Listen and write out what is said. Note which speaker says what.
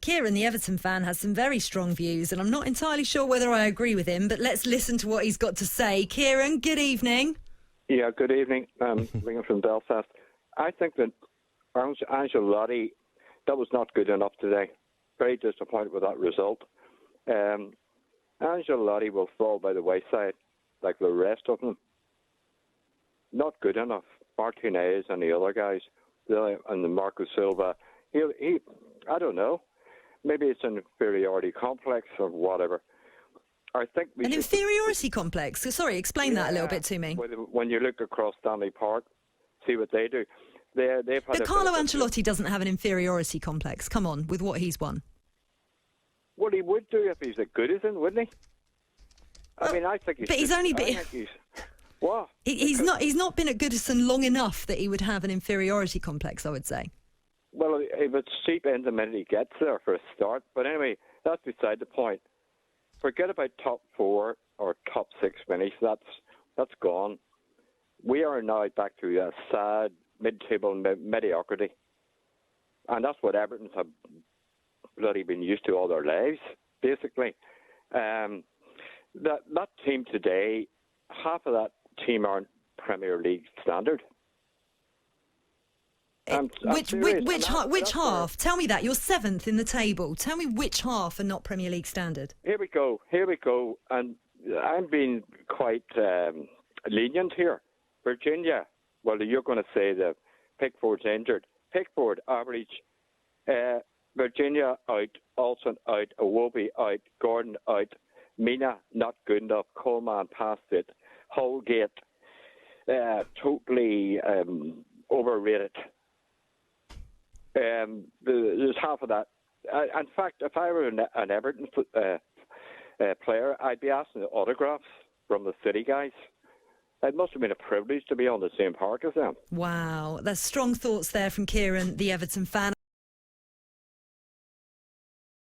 Speaker 1: Kieron, the Everton fan, has some very strong views, and I'm not entirely sure whether I agree with him, but let's listen to what he's got to say. Kieron, good evening.
Speaker 2: Yeah, good evening. Ringing from Belfast. I think that Ancelotti, that was not good enough today. Very disappointed with that result. Ancelotti will fall by the wayside like the rest of them. Not good enough. Martinez and the other guys, and the Marco Silva. He I don't know. Maybe it's an inferiority complex or whatever. I think
Speaker 1: an inferiority complex? Sorry, explain that a little bit to me.
Speaker 2: When you look across Stanley Park, see what they do. They've had
Speaker 1: but Carlo Ancelotti doesn't have an inferiority complex. Come on, with what he's won.
Speaker 2: Well, he would do if he's a Goodison, wouldn't he? I mean, I think he's...
Speaker 1: But he's only been...
Speaker 2: What?
Speaker 1: He's not been at Goodison long enough that he would have an inferiority complex, I would say.
Speaker 2: Well, if it's cheap in the minute he gets there for a start. But anyway, that's beside the point. Forget about top 4 or top 6 finishes. That's gone. We are now back to a sad mid-table mediocrity. And that's what Everton's have bloody been used to all their lives, basically. That team today, half of that team aren't Premier League standard.
Speaker 1: Which half? Tell me that. You're 7th in the table. Tell me which half are not Premier League standard.
Speaker 2: Here we go. And I'm being quite lenient here. Virginia, well, you're going to say that Pickford's injured. Pickford, average. Virginia, out. Olsen, out. Iwobi, out. Gordon, out. Mina, not good enough. Coleman, passed it. Holgate, totally overrated. There's half of that. In fact, if I were an Everton player, I'd be asking autographs from the City guys. It must have been a privilege to be on the same park as them.
Speaker 1: Wow, that's strong thoughts there from Kieron, the Everton fan.